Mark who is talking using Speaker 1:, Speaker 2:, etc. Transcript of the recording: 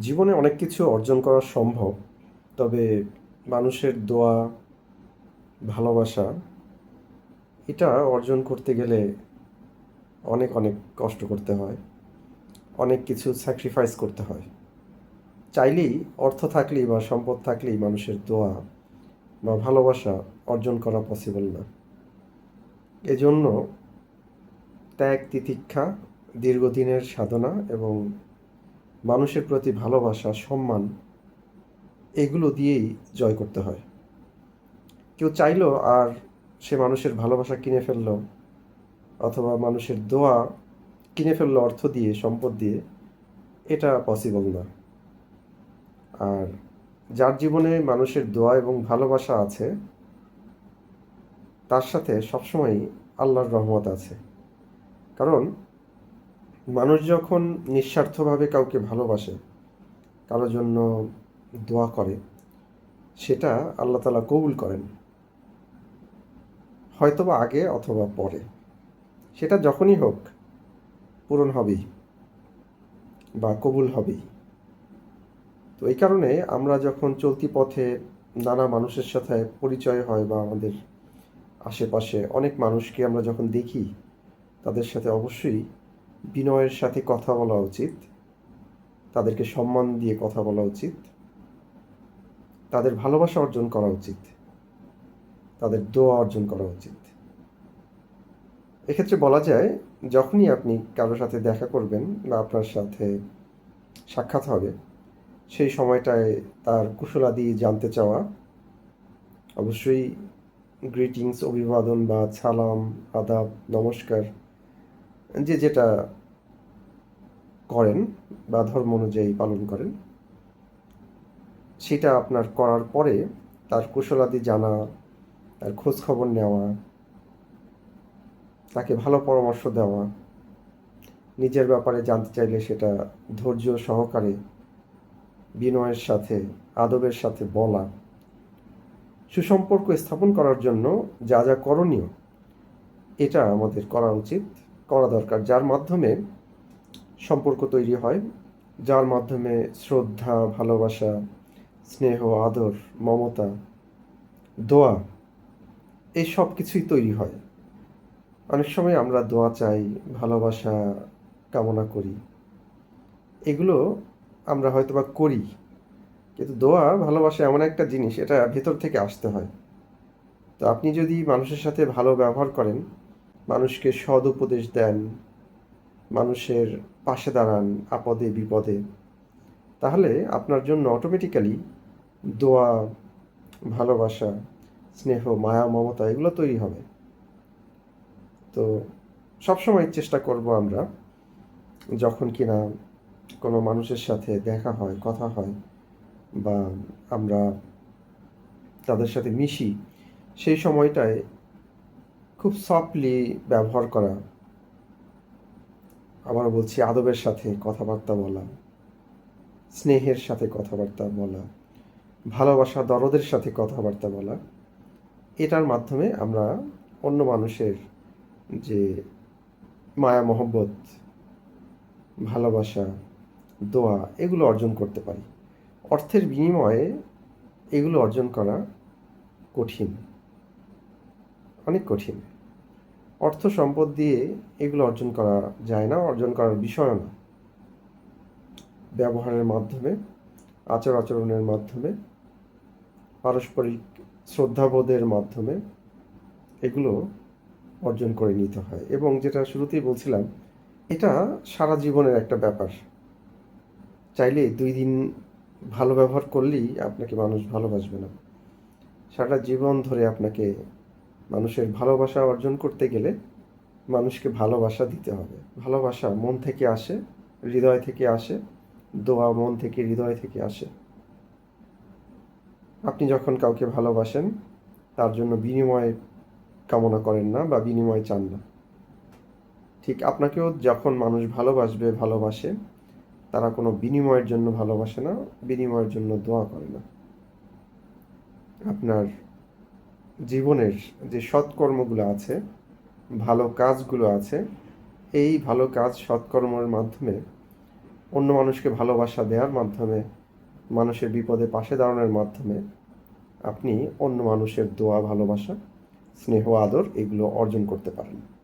Speaker 1: জীবনে অনেক কিছু অর্জন করা সম্ভব, তবে মানুষের দোয়া, ভালোবাসা এটা অর্জন করতে গেলে অনেক অনেক কষ্ট করতে হয়, অনেক কিছু স্যাক্রিফাইস করতে হয়। চাইলেই, অর্থ থাকলেই বা সম্পদ থাকলেই মানুষের দোয়া বা ভালোবাসা অর্জন করা পসিবল না। এজন্য ত্যাগ, তিতিক্ষা, দীর্ঘদিনের সাধনা এবং মানুষের প্রতি ভালোবাসা, সম্মান এগুলো দিয়েই জয় করতে হয়। কেউ চাইলো আর সে মানুষের ভালোবাসা কিনে ফেললো, অথবা মানুষের দোয়া কিনে ফেললো অর্থ দিয়ে, সম্পদ দিয়ে, এটা পসিবল না। আর যার জীবনে মানুষের দোয়া এবং ভালোবাসা আছে, তার সাথে সবসময়ই আল্লাহর রহমত আছে। কারণ মানুষ যখন নিঃস্বার্থভাবে কাউকে ভালোবাসে, কারোর জন্য দোয়া করে, সেটা আল্লাহ তাআলা কবুল করেন, হয়তোবা আগে অথবা পরে। সেটা যখনই হোক, পূরণ হবেই বা কবুল হবেই। তো এই কারণে আমরা যখন চলতি পথে নানা মানুষের সাথে পরিচয় হয় বা আমাদের আশেপাশে অনেক মানুষকে আমরা যখন দেখি, তাদের সাথে অবশ্যই বিনয়ের সাথে কথা বলা উচিত, তাদেরকে সম্মান দিয়ে কথা বলা উচিত, তাদের ভালোবাসা অর্জন করা উচিত, তাদের দোয়া অর্জন করা উচিত। এক্ষেত্রে বলা যায়, যখনই আপনি কারোর সাথে দেখা করবেন বা আপনার সাথে সাক্ষাৎ হবে, সেই সময়টায় তার কুশলাদি জানতে চাওয়া, অবশ্যই গ্রিটিংস, অভিবাদন বা সালাম, আদাব, নমস্কার, যে যেটা করেন বা ধর্ম অনুযায়ী পালন করেন, সেটা আপনার করার পরে তার কুশলাদি জানা, তার খোঁজ খবর নেওয়া, তাকে ভালো পরামর্শ দেওয়া, নিজের ব্যাপারে জানতে চাইলে সেটা ধৈর্য সহকারে, বিনয়ের সাথে, আদবের সাথে বলা, সুসম্পর্ক স্থাপন করার জন্য যা যা করণীয়, এটা আমাদের করা উচিত, করা দরকার। যার মাধ্যমে সম্পর্ক তৈরি হয়, যার মাধ্যমে শ্রদ্ধা, ভালোবাসা, স্নেহ, আদর, মমতা, দোয়া, এই সব কিছুই তৈরি হয়। অনেক সময় আমরা দোয়া চাই, ভালোবাসা কামনা করি, এগুলো আমরা হয়তোবা করি, কিন্তু দোয়া, ভালোবাসা এমন একটা জিনিস, এটা ভেতর থেকে আসতে হয়। তো আপনি যদি মানুষের সাথে ভালো ব্যবহার করেন, মানুষকে সৎ উপদেশ দেন, মানুষের পাশে দাঁড়ান আপদে বিপদে, তাহলে আপনার জন্য অটোমেটিক্যালি দোয়া, ভালোবাসা, স্নেহ, মায়া, মমতা এগুলো তৈরি হবে। তো সবসময় চেষ্টা করব আমরা, যখন কিনা কোনো মানুষের সাথে দেখা হয়, কথা হয়, বা আমরা তাদের সাথে মিশি, সেই সময়টায় খুব সফটলি ব্যবহার করা। আবারও বলছি, আদবের সাথে কথাবার্তা বলা, স্নেহের সাথে কথাবার্তা বলা, ভালোবাসা, দরদের সাথে কথাবার্তা বলা, এটার মাধ্যমে আমরা অন্য মানুষের যে মায়া মহব্বত, ভালোবাসা, দোয়া এগুলো অর্জন করতে পারি। অর্থের বিনিময়ে এগুলো অর্জন করা কঠিন, অনেক কঠিন। অর্থ সম্পদ দিয়ে এগুলো অর্জন করা যায় না, অর্জন করার বিষয় না। ব্যবহারের মাধ্যমে, আচার-আচরণের মাধ্যমে, পারস্পরিক শ্রদ্ধাবোধের মাধ্যমে এগুলো অর্জন করে নিতে হয়। এবং যেটা শুরুতেই বলছিলাম, এটা সারা জীবনের একটা ব্যাপার। চাইলে ২ দিন ভালো ব্যবহার করলেই আপনাকে মানুষ ভালোবাসবে না। সারাটা জীবন ধরে আপনাকে মানুষের ভালোবাসা অর্জন করতে গেলে মানুষকে ভালোবাসা দিতে হবে। ভালোবাসা মন থেকে আসে, হৃদয় থেকে আসে, দোয়া মন থেকে, হৃদয় থেকে আসে। আপনি যখন কাউকে ভালোবাসেন, তার জন্য বিনিময় কামনা করেন না বা বিনিময় চান না। ঠিক আপনাকেও যখন মানুষ ভালোবাসবে, ভালোবাসে, তারা কোনো বিনিময়ের জন্য ভালোবাসে না, বিনিময়ের জন্য দোয়া করে না। আপনার জীবনের যে সৎকর্মগুলো আছে, ভালো কাজগুলো আছে, এই ভালো কাজ, সৎকর্মের মাধ্যমে অন্য মানুষকে ভালোবাসা দেওয়ার মাধ্যমে, মানুষের বিপদে পাশে দাঁড়ানোর মাধ্যমে আপনি অন্য মানুষের দোয়া, ভালোবাসা, স্নেহ, আদর এগুলো অর্জন করতে পারেন।